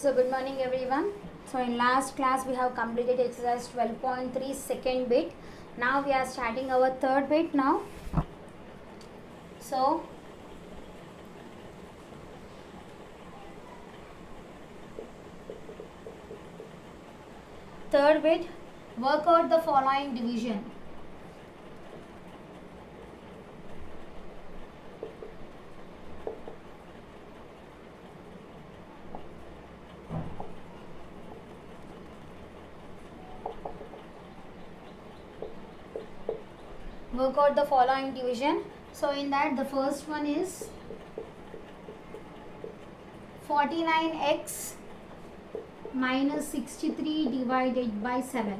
So good morning everyone. So in last class we have completed exercise 12.3 second bit. Now we are starting our third bit now. So third bit, work out the following division. Work out the following division. So in that the first one is 49x minus 63 divided by 7.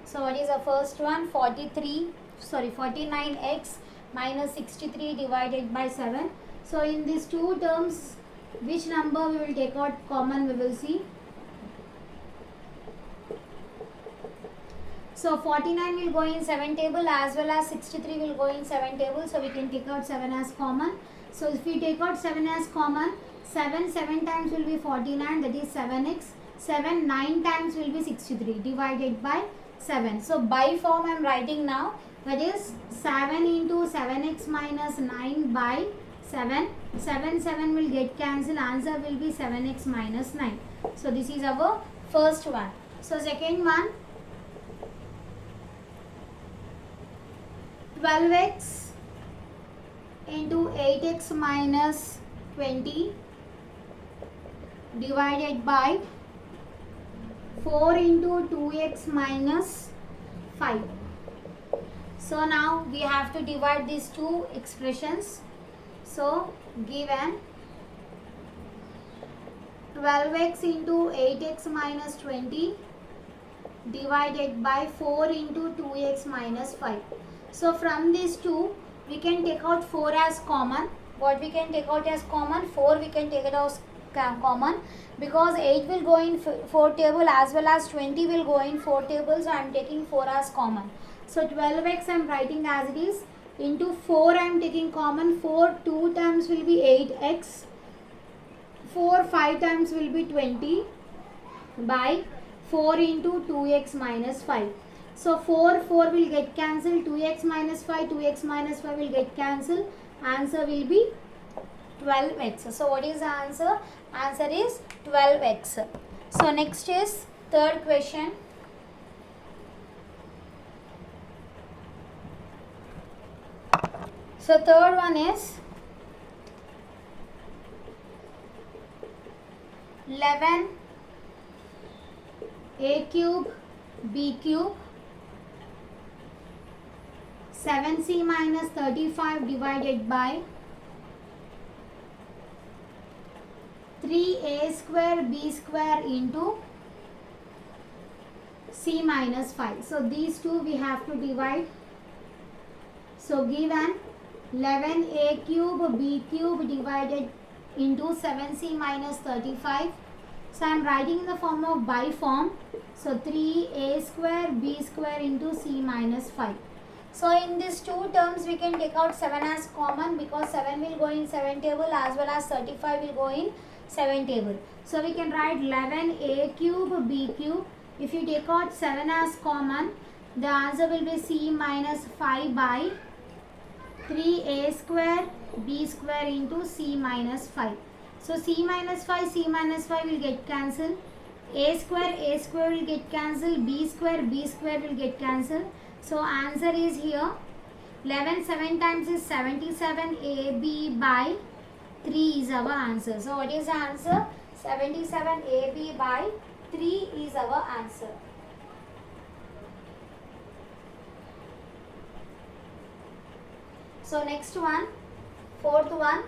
So what is the first one? 49x minus 63 divided by 7. So in these two terms, which number we will take out common, we will see. So 49 will go in 7 table as well as 63 will go in 7 table. So we can take out 7 as common. So if we take out 7 as common, 7 times will be 49, that is 7x. 7 9 times will be 63 divided by 7. So by form I am writing now, that is 7 into 7x minus 9 by 7. 7 will get cancelled, answer will be 7x minus 9. So this is our first one. So second one, 12x into 8x minus 20 divided by 4 into 2x minus 5. So now we have to divide these two expressions. So given 12x into 8x minus 20 divided by 4 into 2x minus 5. So from these two we can take out 4 as common. What we can take out as common? 4 we can take it as common, because 8 will go in 4 table as well as 20 will go in 4 table. So I am taking 4 as common. So 12x I am writing as it is, into 4 I am taking common. 4 2 times will be 8x, 4 5 times will be 20 by 4 into 2x minus 5. So 4 will get cancelled, 2x minus 5 will get cancelled, answer will be 12x. So what is the answer? Answer is 12x. So next is third question. So third one is 11 a cube b cube 7c minus 35 divided by 3a square b square into c minus 5. So these two we have to divide. So given 11a cube b cube divided into 7c minus 35. So I am writing in the form of by form. So 3a square b square into c minus 5. So in these two terms we can take out 7 as common, because 7 will go in 7 table as well as 35 will go in 7 table. So we can write 11a cube b cube. If you take out 7 as common, the answer will be c minus 5 by 3a square b square into c minus 5. So c minus 5 will get cancelled. A square will get cancelled. B square will get cancelled. So answer is here 11 7 times is 77 AB by 3 is our answer. So what is the answer? 77 AB by 3 is our answer. So next one, fourth one.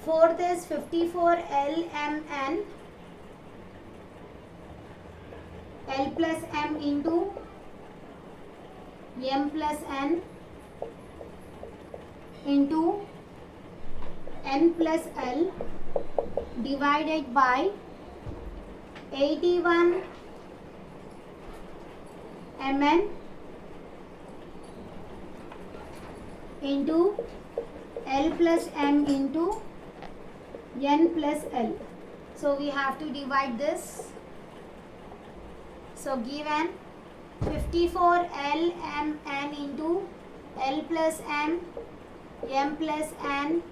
Fourth is 54 LMN L plus M into M plus N into N plus L divided by 81 mn into L plus m into n plus L. So we have to divide this. So given 54 L m n into L plus m plus n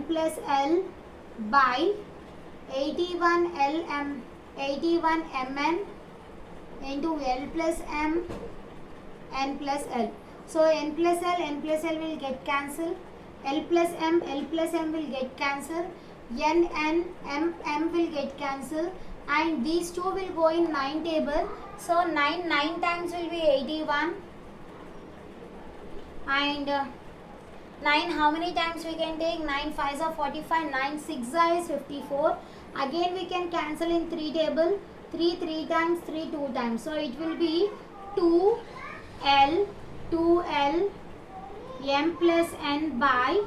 plus L by 81 mn into L plus m n plus L. So n plus L will get cancelled. L plus m will get cancelled. N m will get cancelled, and these two will go in 9 table. So 9 times will be 81, and 9 how many times we can take? 9 5s are 45, 9 6s is 54. Again we can cancel in 3 table. 3 times, 3 2 times. So it will be 2L m plus n by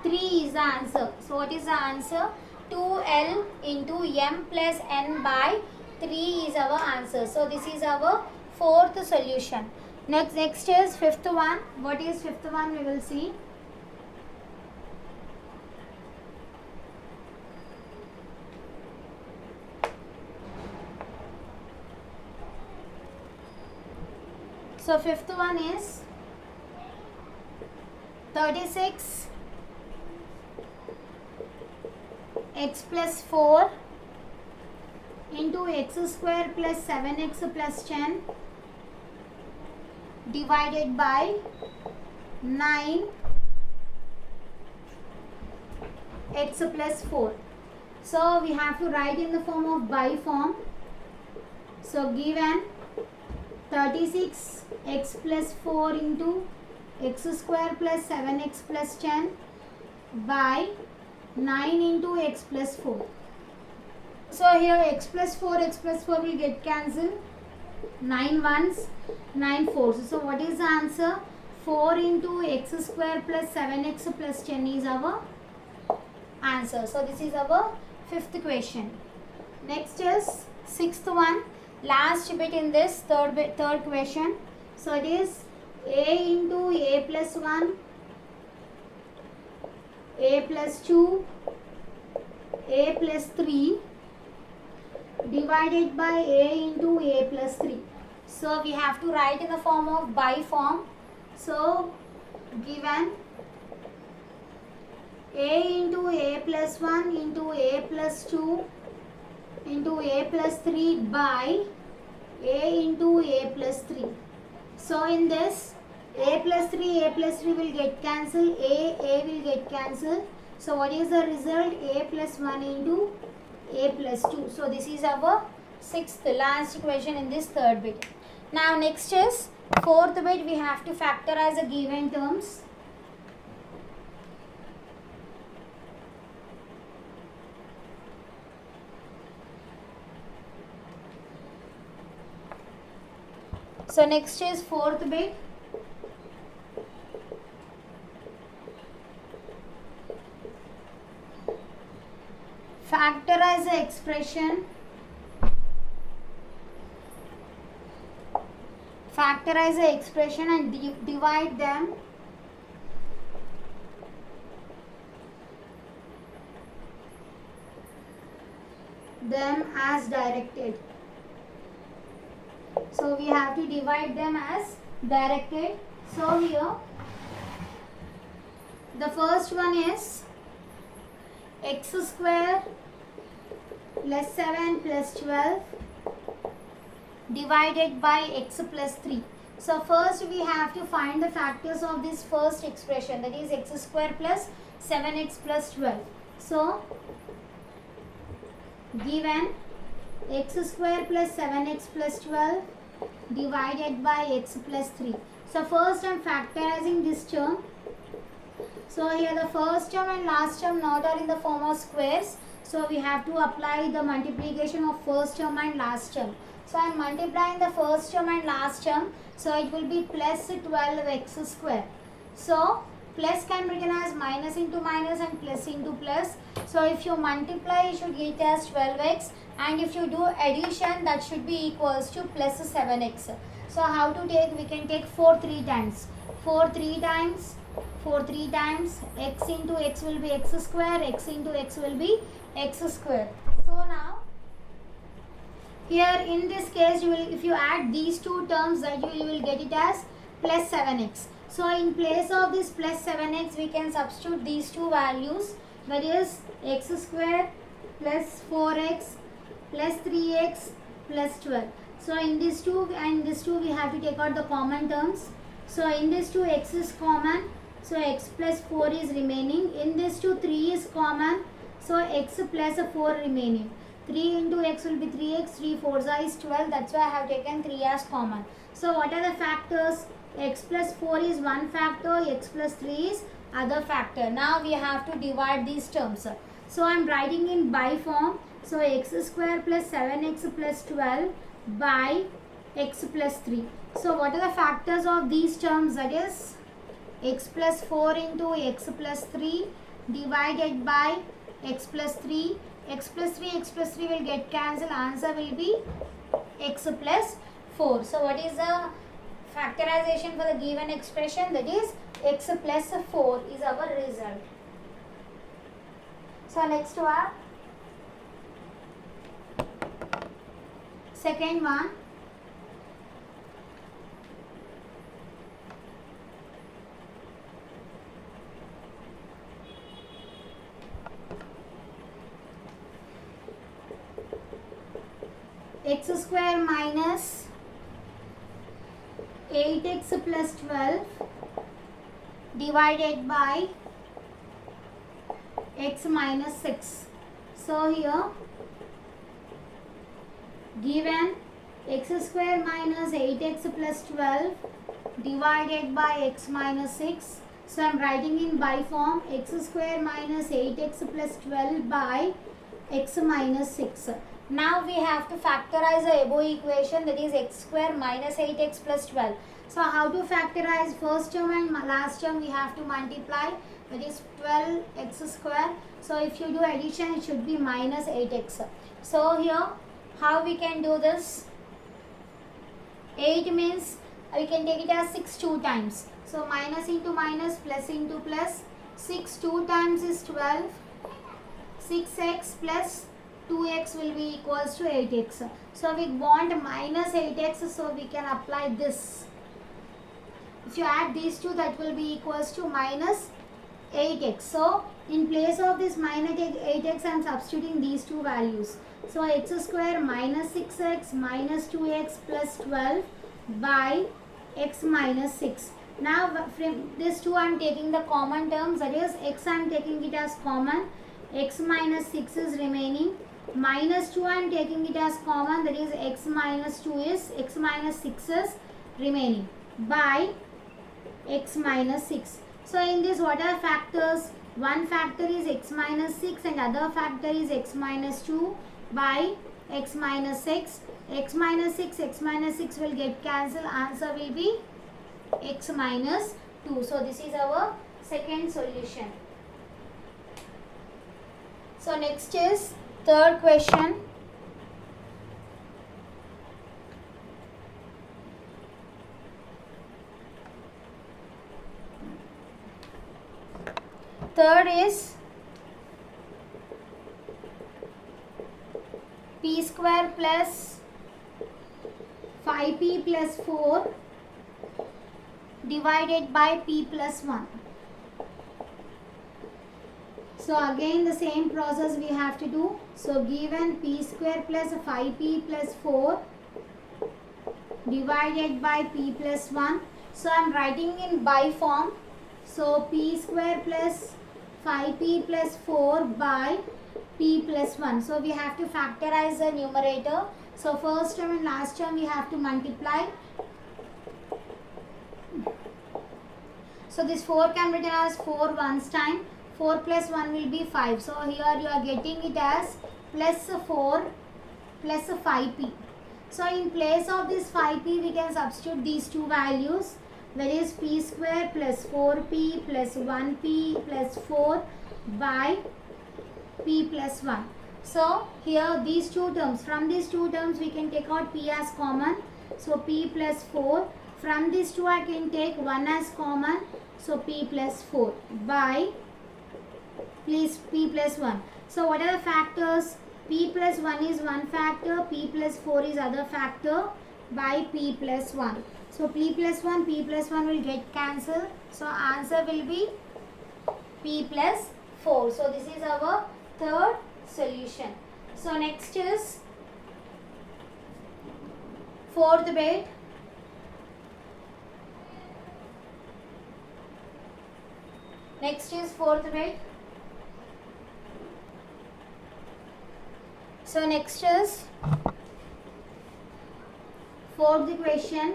3 is the answer. So what is the answer? 2L into m plus n by 3 is our answer. So this is our fourth solution. Next is fifth one. What is fifth one? We will see. So fifth one is 36 x plus 4 into x square plus 7x plus 10 divided by 9 x plus 4. So we have to write in the form of by form. So given 36 x plus 4 into x square plus 7x plus 10 by 9 into x plus 4. So here x plus 4 will get cancelled. 9 ones, 9 fours. So what is the answer? 4 into x square plus 7x plus 10 is our answer. So this is our fifth question. Next is sixth one. Last bit in this third question. So it is a into a plus 1, a plus 2, a plus 3 divided by a into a plus 3. So we have to write in the form of by form. So given a into a plus 1 into a plus 2 into a plus 3 by a into a plus 3. So in this a plus 3 will get cancelled, a will get cancelled. So what is the result? A plus 1 into a plus 2. So this is our sixth last equation in this third bit. Now next is fourth bit. We have to factorize the given terms. So next is fourth bit. Factorize the expression. Factorize the expression and divide them as directed. So we have to divide them as directed. So here the first one is x square plus 7 plus 12 divided by x plus 3. So first we have to find the factors of this first expression, that is x square plus 7x plus 12. So given x square plus 7x plus 12 divided by x plus 3. So first I am factorizing this term. So here the first term and last term not are in the form of squares. So we have to apply the multiplication of first term and last term. So I am multiplying the first term and last term. So it will be plus 12x square. So Plus can be written as minus into minus and plus into plus. So if you multiply, you should get as 12x, and if you do addition, that should be equals to plus 7x. So how to take? We can take 4 3 times. 4 3 times. 4 3 times. X into x will be x square. X into x will be x square. So now here in this case, you will, if you add these two terms, that you will get it as plus 7x. So in place of this plus 7x, we can substitute these two values, that is x square plus 4x plus 3x plus 12. So in this two and this two, we have to take out the common terms. So in this two, x is common, so x plus 4 is remaining. In this two, 3 is common, so x plus 4 remaining. 3 into x will be 3x, 3 4s is 12, that's why I have taken 3 as common. So what are the factors? X plus 4 is one factor, x plus 3 is other factor. Now we have to divide these terms. So I am writing in by form. So x square plus 7x plus 12 by x plus 3. So what are the factors of these terms? That is x plus 4 into x plus 3 divided by x plus 3. X plus 3 will get cancelled. Answer will be x plus 4. So what is the factorization for the given expression? That is x plus 4 is our result. So next one, second one. X square minus 8x plus 12 divided by x minus 6. So here given x square minus 8x plus 12 divided by x minus 6. So I am writing in by form x square minus 8x plus 12 by x minus 6. Now we have to factorize the above equation, that is x square minus 8x plus 12. So how to factorize? First term and last term we have to multiply, that is 12x square. So if you do addition, it should be minus 8x. So here how we can do this? 8 means we can take it as 6 2 times. So minus into minus, plus into plus. 6 2 times is 12. 6x plus 2x will be equals to 8x. So we want minus 8x, so we can apply this. If you add these two, that will be equals to minus 8x. So in place of this minus 8x, I am substituting these two values. So x square minus 6x minus 2x plus 12 by x minus 6. Now from this two I am taking the common terms, that is x I am taking it as common, x minus 6 is remaining, minus 2 I am taking it as common, that is x minus 6 is remaining, by x minus 6. So in this, what are factors? One factor is x minus 6 and other factor is x minus 2 by x minus 6. X minus 6 will get cancelled. Answer will be x minus 2. So this is our second solution. So next is third question. Third is p square plus 5p plus 4 divided by p plus 1. So again the same process we have to do. So given p square plus 5p plus 4 divided by p plus 1. So I am writing in by form. So p square plus 5p plus 4 by p plus 1. So we have to factorize the numerator. So first term and last term we have to multiply. So this 4 can be written as 4 once time. 4 plus 1 will be 5. So here you are getting it as plus 4 plus 5p. So in place of this 5p we can substitute these two values. that is p square plus 4p plus 1p plus 4 by p plus 1. So here these two terms, from these two terms we can take out p as common, so p plus 4. From these two I can take 1 as common, so p plus 4 by p plus 1. So what are the factors? P plus 1 is one factor, p plus 4 is other factor, by p plus 1. So p plus 1 will get cancelled. So answer will be p plus 4. So this is our third solution. So next is fourth bit. Next is fourth bit. So next is fourth question.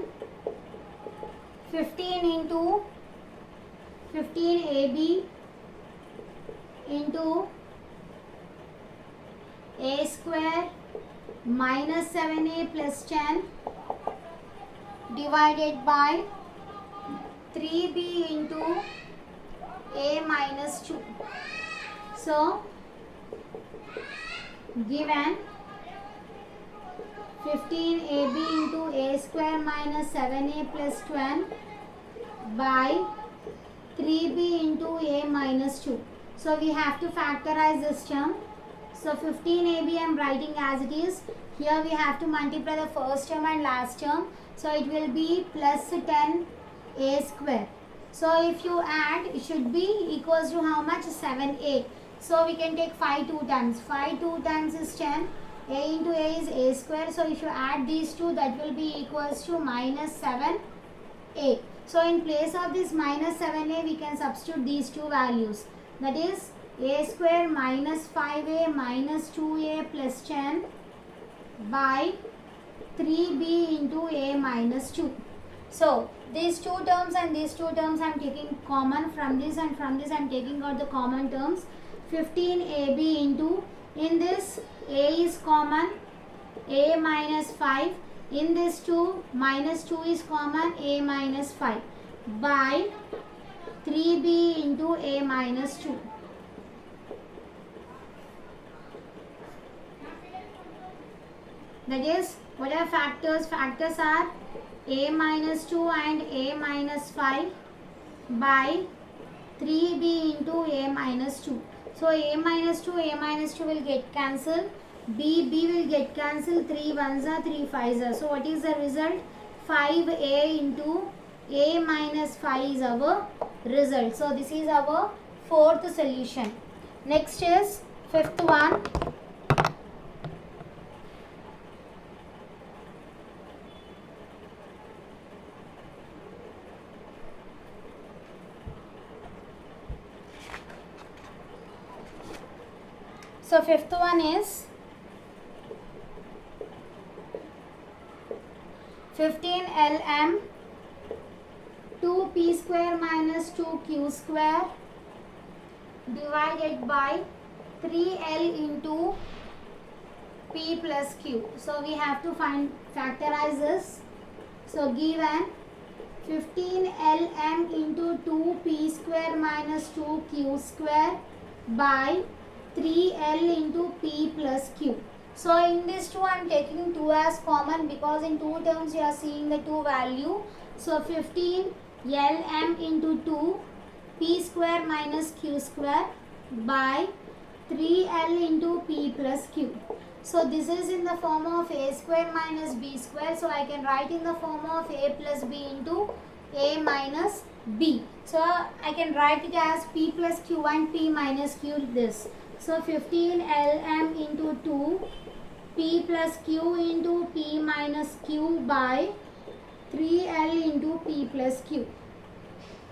15 into 15ab into a square minus 7a plus 10 divided by 3b into a minus 2. So given 15ab into a square minus 7a plus 12 by 3b into a minus 2. So we have to factorize this term. So 15ab I am writing as it is. Here we have to multiply the first term and last term. So it will be plus 10a square. So if you add, it should be equals to how much? 7a. So we can take 5 2 times. 5 2 times is 10. A into a is a square. So if you add these two, that will be equals to minus 7a. So in place of this minus 7a, we can substitute these two values. That is a square minus 5a minus 2a plus 10 by 3b into a minus 2. So these two terms and these two terms I am taking common from this, and from this I am taking out the common terms. 15ab into, in this a is common, a minus 5. In this 2, minus 2 is common, a minus 5 by 3b into a minus 2. That is, what are factors? Factors are a minus 2 and a minus 5 by 3b into a minus 2. So a minus 2 will get cancelled. B will get cancelled. 3 1s are 3 5s are. So what is the result? 5a into a minus 5 is our result. So this is our fourth solution. Next is fifth one. So fifth one is 15 lm 2p square minus 2q square divided by 3l into p plus q. So we have to factorize this. So given 15 lm into 2p square minus 2q square by 3l into p plus q. So in this 2 I am taking 2 as common, because in 2 terms you are seeing the 2 value. So 15 lm into 2 p square minus q square by 3l into p plus q. So this is in the form of a square minus b square. So I can write in the form of a plus b into a minus b. So I can write it as p plus q and p minus q this. So 15 lm into 2 p plus q into p minus q by 3l into p plus q.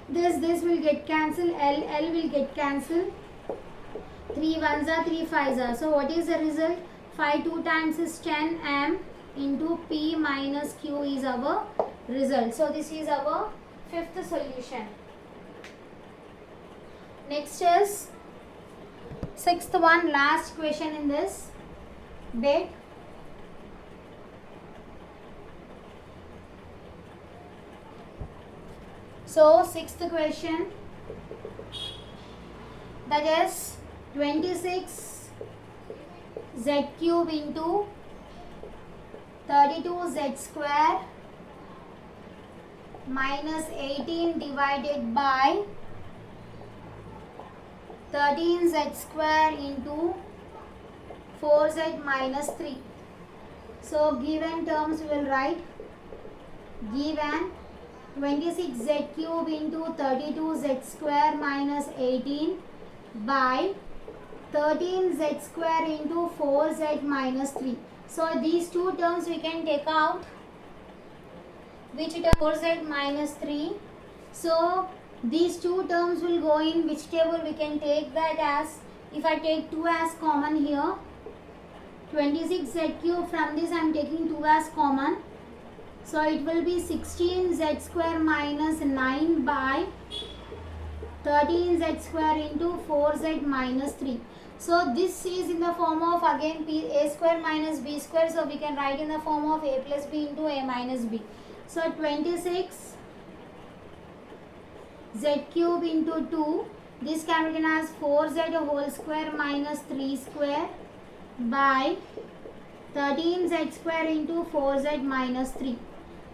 This will get cancelled. L will get cancelled. 3 1s are 3 5s are. So what is the result? 5 2 times is 10m into p minus q is our result. So this is our fifth solution. Next is sixth one, last question in this bit. So sixth question, that is 26 z cube into 32 z square minus 18 divided by 13 z square into 4z minus 3. So given terms we will write, given 26 z cube into 32 z square minus 18 by 13 z square into 4z minus 3. So these two terms we can take out. Which term? 4z minus 3. So these two terms will go in which table? We can take that as, if I take 2 as common here, 26 z cube, from this I am taking 2 as common. So it will be 16 z square minus 9 by 13 z square into 4z minus 3. So this is in the form of again a square minus b square. So we can write in the form of a plus b into a minus b. So 26 z cube into 2, this can be written as 4z whole square minus 3 square by 13 z square into 4z minus 3.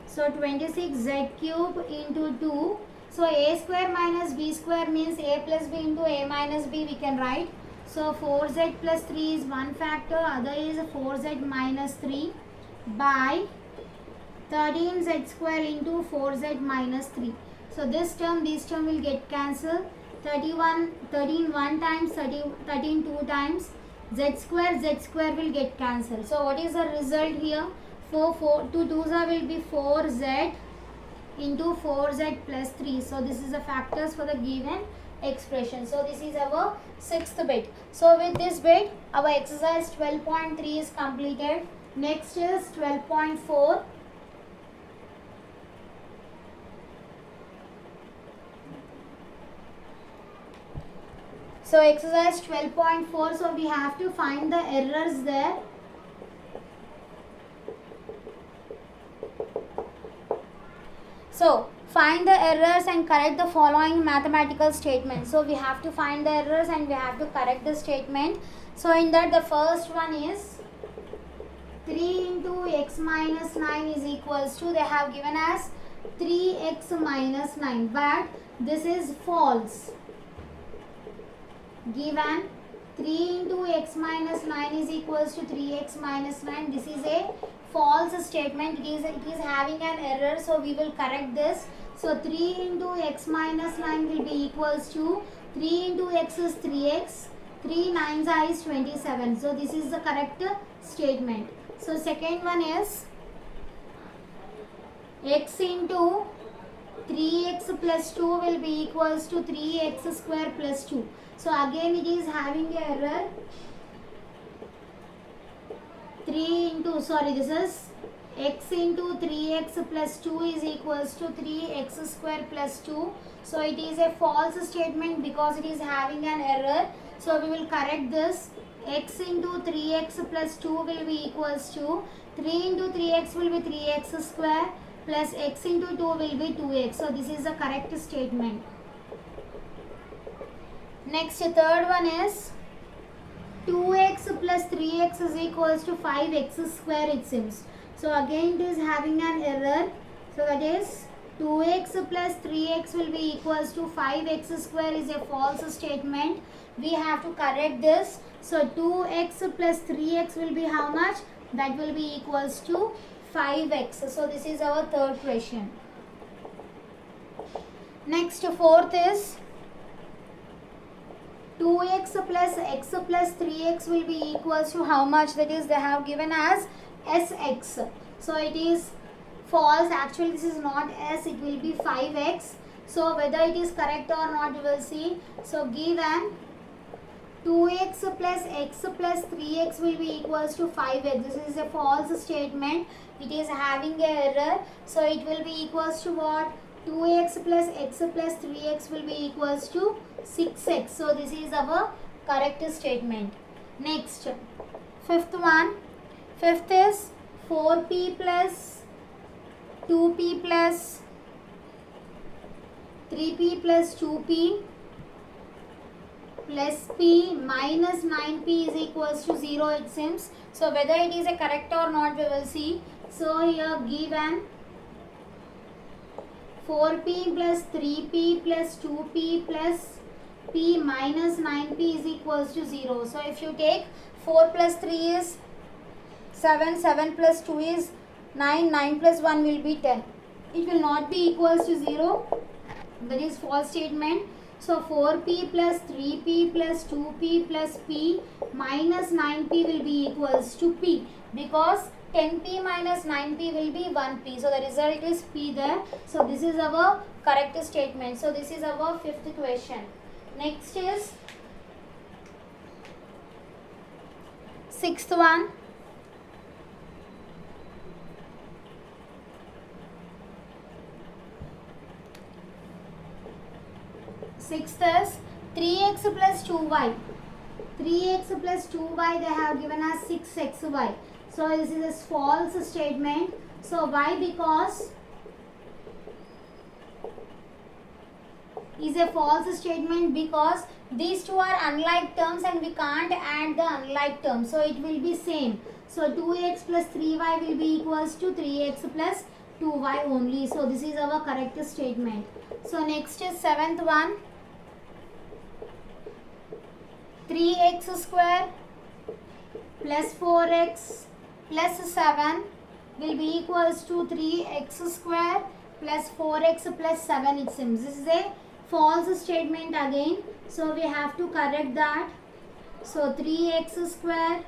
So 26 z cube into 2. So a square minus b square means a plus b into a minus b we can write. So 4z plus 3 is one factor, other is 4z minus 3 by 13 z square into 4z minus 3. So this term will get cancelled. 13 one times, 13 two times. Z square will get cancelled. So what is the result here? 4 2 2s will be 4z into 4z plus 3. So this is the factors for the given expression. So this is our sixth bit. So with this bit our exercise 12.3 is completed. Next is 12.4. So exercise 12.4, so we have to find the errors there. So find the errors and correct the following mathematical statements. So we have to find the errors and we have to correct the statement. So in that the first one is 3 into x minus 9 is equals to, they have given as 3x minus 9, but this is false. Given 3 into x minus 9 is equals to 3x minus 9. This is a false statement. It is having an error. So we will correct this. So 3 into x minus 9 will be equals to 3 into x is 3x. 3 9s is 27. So this is the correct statement. So second one is x into 3x plus 2 will be equals to 3x square plus 2. So again it is having an error. this is x into 3x plus 2 is equals to 3x square plus 2. So it is a false statement because it is having an error. So we will correct this. X into 3x plus 2 will be equals to 3 into 3x will be 3x square plus x into 2 will be 2x. So this is the correct statement. Next, third one is 2x plus 3x is equals to 5x square it seems. So again it is having an error. So that is 2x plus 3x will be equals to 5x square is a false statement. We have to correct this. So 2x plus 3x will be how much? That will be equals to 5x. So this is our third question. Next, fourth is 2x plus x plus 3x will be equals to how much? That is, they have given as sx. So it is false. Actually this is not s, it will be 5x. So whether it is correct or not, we will see. So given 2x plus x plus 3x will be equals to 5x. This is a false statement. It is having an error. So it will be equals to what? 2x plus x plus 3x will be equals to 6x. So this is our correct statement. Next, fifth one. Fifth is 4p plus 2p plus 3p plus 2p plus p minus 9p is equals to 0 it seems. So whether it is a correct or not we will see. So here given 4p plus 3p plus 2p plus p minus 9p is equals to 0. So if you take 4 plus 3 is 7, 7 plus 2 is 9, 9 plus 1 will be 10. It will not be equals to 0. That is false statement. So 4p plus 3p plus 2p plus p minus 9p will be equals to p, because 10p minus 9p will be 1p. So the result is p there. So this is our correct statement. So this is our fifth question. Next is sixth one. Sixth is 3x plus 2y. 3x plus 2y they have given us 6xy. So this is a false statement. So why? Because is a false statement because these two are unlike terms and we can't add the unlike terms. So it will be same. So 2x plus 3y will be equals to 3x plus 2y only. So this is our correct statement. So next is seventh one. 3x square plus 4x plus 7 will be equals to 3x square plus 4x plus 7 it seems. This is a false statement again. So we have to correct that. So 3x square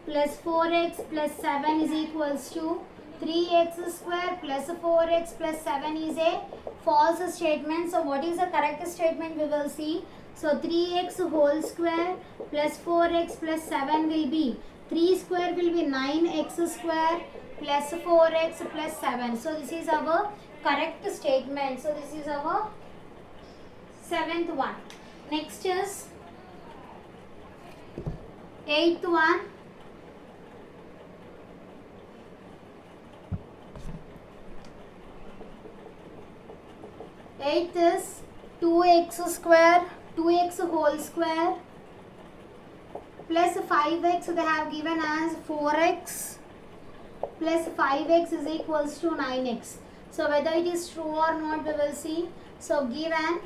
plus 4x plus 7 is equals to 3x square plus 4x plus 7 is a false statement. So what is the correct statement we will see. So 3x whole square plus 4x plus 7 will be 3 square will be 9x square plus 4x plus 7. So this is our correct statement. So this is our seventh one. Next is eighth one. Eighth is 2x square, 2x whole square plus 5x they have given as 4x plus 5x is equals to 9x. So whether it is true or not we will see. So given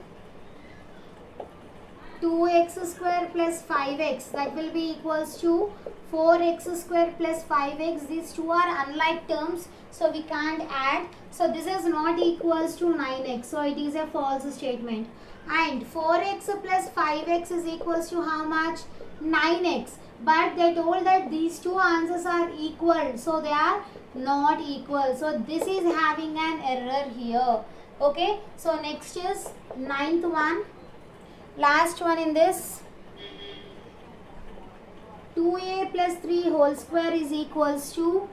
2x square plus 5x that will be equals to 4x square plus 5x. These two are unlike terms, so we can't add. So this is not equals to 9x. So it is a false statement. And 4x plus 5x is equals to how much? 9x. But they told that these two answers are equal. So they are not equal. So this is having an error here. Okay. So next is ninth one. Last one in this. 2a plus 3 whole square is equals to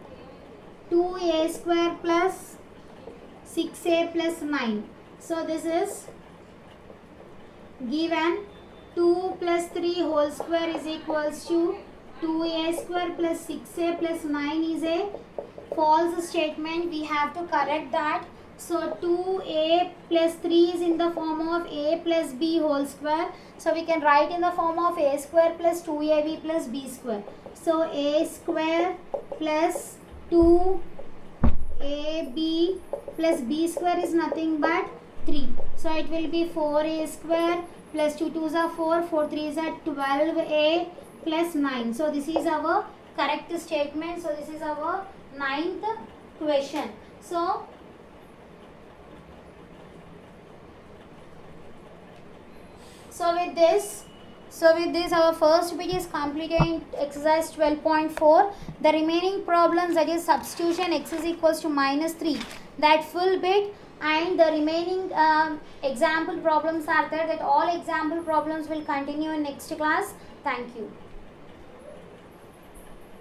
2a square plus 6a plus 9. So this is given 2 plus 3 whole square is equals to 2a square plus 6a plus 9 is a false statement. We have to correct that. So 2a plus 3 is in the form of a plus b whole square. So we can write in the form of a square plus 2ab plus b square. So a square plus 2ab plus b square is nothing but 3. So it will be 4a square plus 2 2s are 4, 4 3s are 12a plus 9. So this is our correct statement. So this is our ninth question. So with this our first bit is completed in exercise 12.4. The remaining problems, that is substitution x is equals to -3, that full bit and the remaining example problems are there. That all example problems will continue in next class. Thank you.